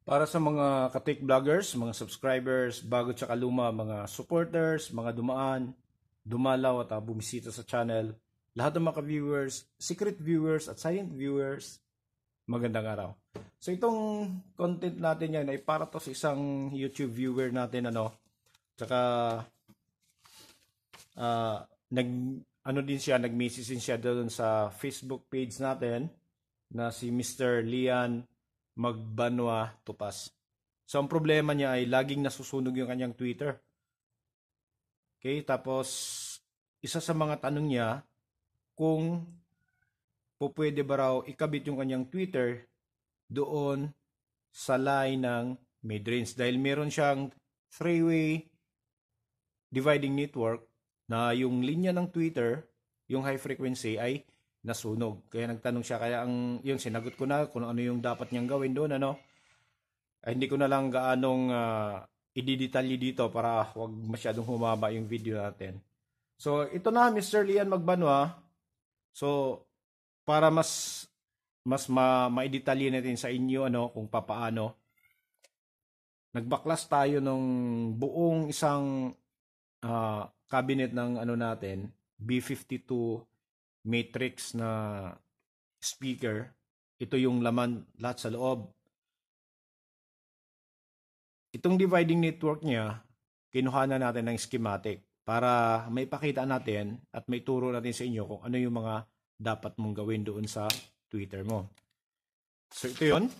Para sa mga ka-tech vloggers, mga subscribers, bago tsaka luma, mga supporters, mga dumaan, dumalaw at bumisita sa channel, lahat ng mga viewers, secret viewers at silent viewers, magandang araw. So itong content natin yan ay para to sa isang YouTube viewer natin tsaka nag ano din siya, nag-message din siya doon sa Facebook page natin na si Mr. Lian Magbanwa Tupas. So ang problema niya ay laging nasusunog yung kanyang Twitter. Okay, tapos isa sa mga tanong niya kung pwede ba raw ikabit yung kanyang Twitter doon sa line ng Midrange dahil meron siyang three-way dividing network na yung linya ng Twitter, yung high frequency ay nasunog. Kaya nagtanong siya, kaya yung sinagot ko na kung ano yung dapat niyang gawin doon, ay hindi ko na lang gaanong i-detalye dito para wag masyadong humaba yung video natin. So, ito na, Mr. Lian Magbanwa. So, para mas maidetalye natin sa inyo kung papaano. Nagbaklas tayo ng buong isang cabinet ng natin, B52 matrix na speaker. Ito yung laman lahat sa loob. Itong dividing network niya, kinuha na natin ng schematic para maipakita natin at may turo natin sa inyo kung ano yung mga dapat mong gawin doon sa Twitter mo. So ito yun.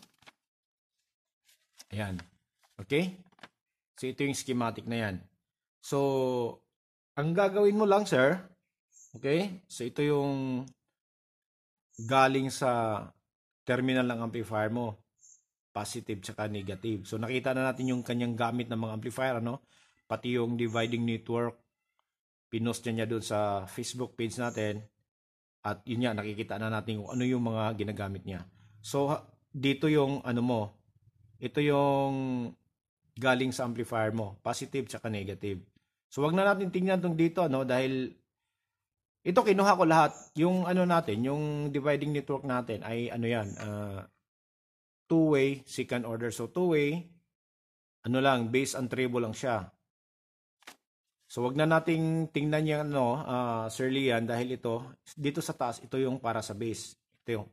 Ayan. Okay? So ito yung schematic na yan. So, ang gagawin mo lang, sir, okay? So ito yung galing sa terminal ng amplifier mo. Positive tsaka negative. So nakita na natin yung kanyang gamit ng mga amplifier, pati yung dividing network. Pinost niya doon sa Facebook page natin. At yun nga, nakikita na natin kung ano yung mga ginagamit niya. So dito yung ito yung galing sa amplifier mo. Positive tsaka negative. So wag na natin tingnan tong dito dahil ito kinuha ko lahat. Yung natin, yung dividing network natin ay yan, two-way second order. So two-way lang, bass and treble lang siya. So wag na nating tingnan yung Sir Lian dahil ito dito sa taas ito yung para sa bass. Ito yung.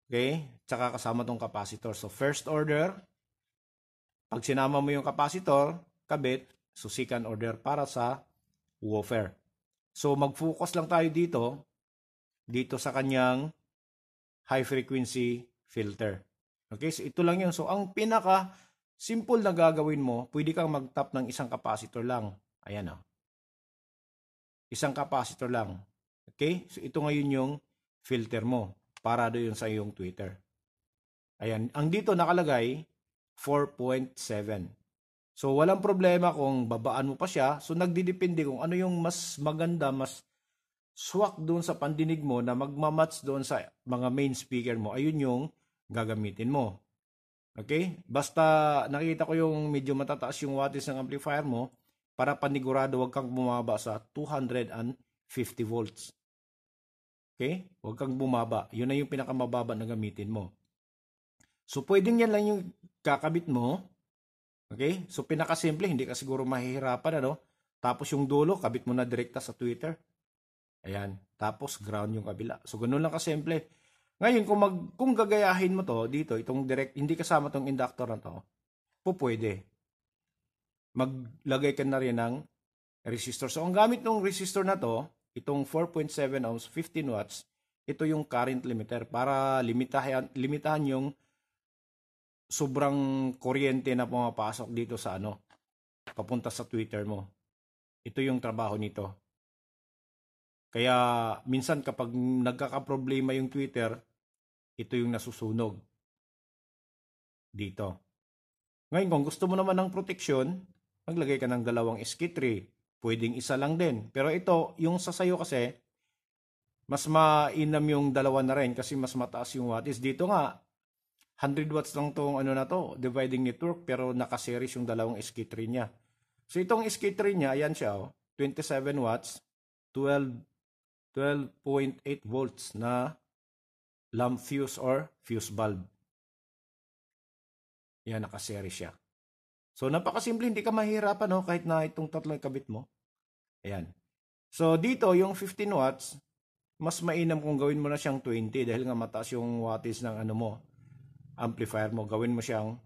Okay? Tsaka kasama tong capacitor. So first order, pag sinama mo yung capacitor, kabit, so second order para sa woofer. So mag-focus lang tayo dito sa kanyang high frequency filter. Okay, so ito lang yun. So ang pinaka simple na gagawin mo, pwede kang mag-tap ng isang capacitor lang. Ayan Isang capacitor lang. Okay, so ito ngayon yung filter mo para doon sa iyong Twitter. Ayan, ang dito nakalagay 4.7. So walang problema kung babaan mo pa siya. So nagdidepende kung ano yung mas maganda, mas swak doon sa pandinig mo na magmamatch doon sa mga main speaker mo. Ayun yung gagamitin mo. Okay? Basta nakita ko yung medyo matataas yung wattage ng amplifier mo, para panigurado wag kang bumaba sa 250 volts. Okay? Wag kang bumaba. Yun na yung pinakamababa na gamitin mo. So pwedeng yan lang yung kakabit mo. Okay? So pinakasimple, hindi ka siguro mahihirapan Tapos yung dulo, kabit mo na direkta sa Twitter. Ayan. Tapos ground yung kabila. So ganoon lang kasimple. Ngayon kung gagayahin mo to dito, itong direct, hindi kasama tong inductor na to, pwede. Maglagay ka na rin ng resistor. So ang gamit ng resistor na to, itong 4.7 ohms, 15 watts, ito yung current limiter para limitahan yung sobrang kuryente na pumapasok dito sa papunta sa Twitter mo. Ito yung trabaho nito. Kaya minsan kapag nagkakaproblema yung Twitter, ito yung nasusunog dito. Ngayon kung gusto mo naman ng protection, maglagay ka ng dalawang SK3. Pwedeng isa lang din. Pero ito, yung sa sayo kasi, mas mainam yung dalawa na rin kasi mas mataas yung wattage. Dito nga, 100 watts lang tong dividing network, pero nakaseries yung dalawang SK3 niya. So itong SK3 niya, ayan siya 27 watts, 12.8 volts na lamp fuse or fuse bulb. Yan, nakaseri siya. So, napakasimple, hindi ka mahirapan, no? Kahit na itong tatlong kabit mo. Ayan. So, dito, yung 15 watts, mas mainam kung gawin mo na siyang 20 dahil nga mataas yung wattage ng ano mo, amplifier mo. Gawin mo siyang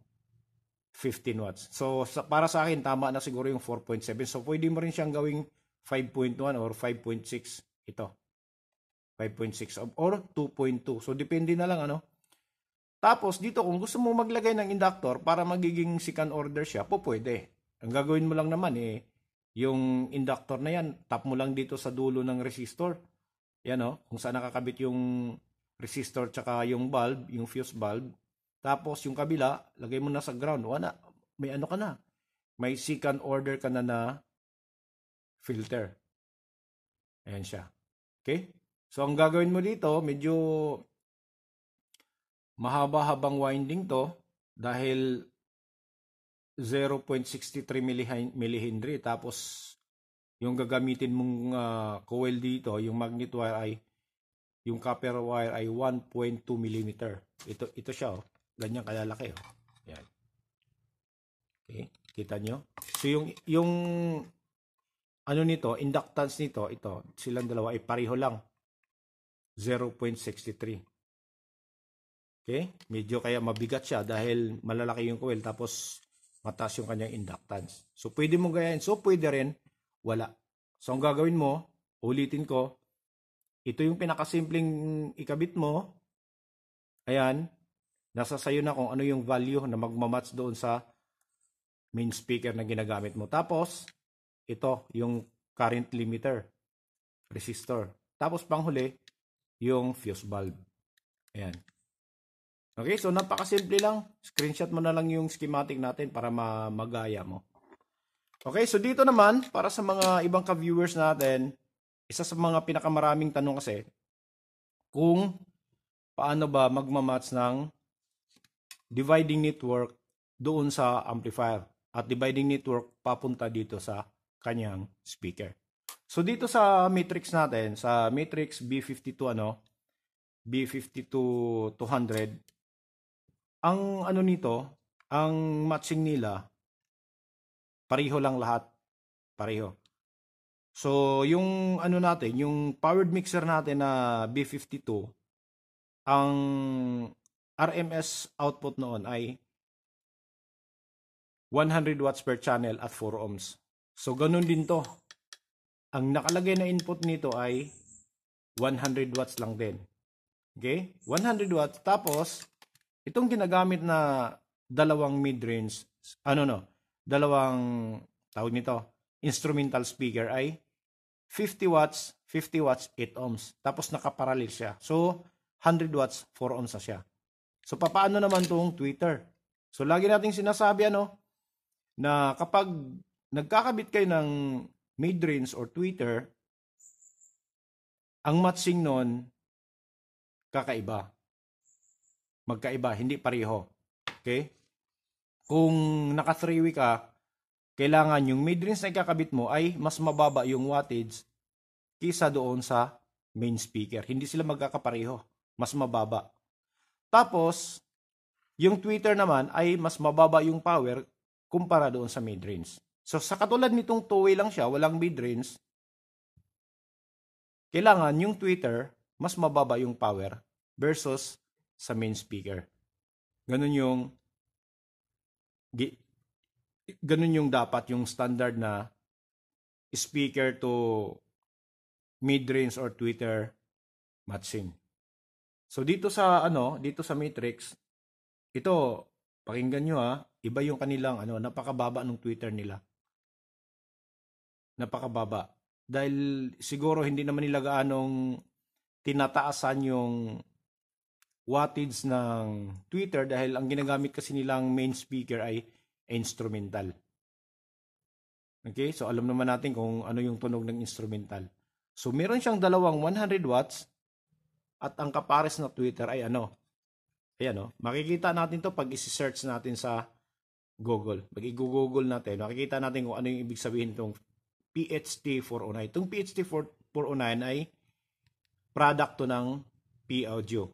15 watts. So, para sa akin, tama na siguro yung 4.7. So, pwede mo rin siyang gawing 5.1 or 5.6. Ito. 5.6 or 2.2. So, depende na lang, ano. Tapos, dito, kung gusto mo maglagay ng inductor para magiging second order siya, pwede. Ang gagawin mo lang naman, yung inductor na yan, tap mo lang dito sa dulo ng resistor. Yan, kung saan nakakabit yung resistor tsaka yung bulb, yung fuse bulb. Tapos, yung kabila, lagay mo na sa ground. Wala, may ano ka na. May second order ka na filter. Ayan siya. Okay? So, ang gagawin mo dito, medyo mahaba-habang winding to dahil 0.63 millihenry. Tapos, yung gagamitin mong coil dito, yung magnet wire ay, yung copper wire ay 1.2 mm. Ito siya, ganyan kalalaki. Yan. Okay, kita nyo? So, yung ano nito, inductance nito, ito, silang dalawa ay pareho lang. 0.63. Okay? Medyo kaya mabigat siya dahil malalaki yung coil tapos mataas yung kanyang inductance. So, pwede mo gayahin. So, pwede rin wala. So, ang gagawin mo, ulitin ko, ito yung pinakasimpleng ikabit mo. Ayan. Nasa sayo na kung ano yung value na magmamatch doon sa main speaker na ginagamit mo. Tapos, ito, yung current limiter, resistor. Tapos, panghuli, yung fuse bulb. Ayan. Okay, so napakasimple lang. Screenshot mo na lang yung schematic natin para magaya mo. Okay, so dito naman, para sa mga ibang ka-viewers natin, isa sa mga pinakamaraming tanong kasi, kung paano ba magmamatch ng dividing network doon sa amplifier at dividing network papunta dito sa kanyang speaker. So dito sa matrix natin, sa matrix B52 B52-200, ang ano nito, ang matching nila pareho lang lahat, pareho. So yung ano natin, yung powered mixer natin na B52, ang RMS output noon ay 100 watts per channel at 4 ohms. So ganun din to. Ang nakalagay na input nito ay 100 watts lang din. Okay? 100 watts. Tapos, itong ginagamit na dalawang mid-range, dalawang, tawag nito, instrumental speaker ay 50 watts, 8 ohms. Tapos nakaparallel siya. So, 100 watts, 4 ohms na siya. So, papaano naman itong tweeter? So, lagi nating sinasabi, na kapag nagkakabit kayo ng mid-range or tweeter, ang matching nun, kakaiba. Magkaiba, hindi pareho. Okay? Kung naka 3-way ka, kailangan yung mid-range na ikakabit mo ay mas mababa yung wattage kisa doon sa main speaker. Hindi sila magkakapareho. Mas mababa. Tapos, yung tweeter naman ay mas mababa yung power kumpara doon sa mid-range. So, sa katulad nitong 2-way lang siya, walang mid-range, kailangan yung tweeter mas mababa yung power versus sa main speaker. Ganun yung dapat yung standard na speaker to mid-range or tweeter matching. So dito sa matrix, ito pakinggan nyo iba yung kanilang napakababa ng tweeter nila. Napakababa. Dahil siguro hindi naman nila gaanong tinataasan yung wattage ng tweeter dahil ang ginagamit kasi nilang main speaker ay instrumental. Okay? So alam naman natin kung ano yung tunog ng instrumental. So meron siyang dalawang 100 watts at ang kapares na tweeter ay Ayan makikita natin to pag isi-search natin sa Google. Pag i-google natin, makikita natin kung ano yung ibig sabihin itong PHT409. Itong PHT409 ay product to ng P-Audio.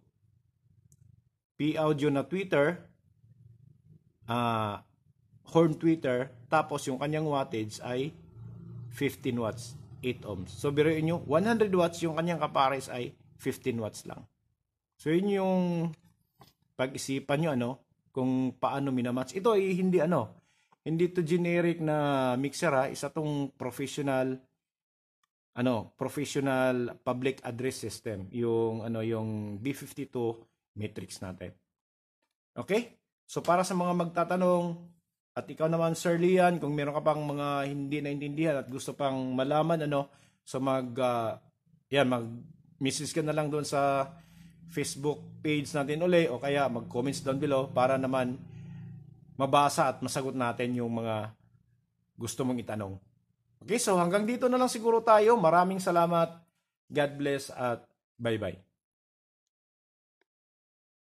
P-Audio na tweeter. horn tweeter, tapos yung kanyang wattage ay 15 watts, 8 ohms. So biruin nyo, 100 watts yung kanyang kapares ay 15 watts lang. So yun yung pag-isipan nyo kung paano minamatch. Ito ay hindi to generic na mixer isa tong professional professional public address system, yung B52 matrix natin. Okay? So para sa mga magtatanong, at ikaw naman Sir Lian, kung meron ka pang mga hindi naintindihan at gusto pang malaman so mag-message ka na lang doon sa Facebook page natin uli, o kaya mag-comments down below para naman mabasa at masagot natin yung mga gusto mong itanong. Okay, so hanggang dito na lang siguro tayo. Maraming salamat. God bless at bye-bye.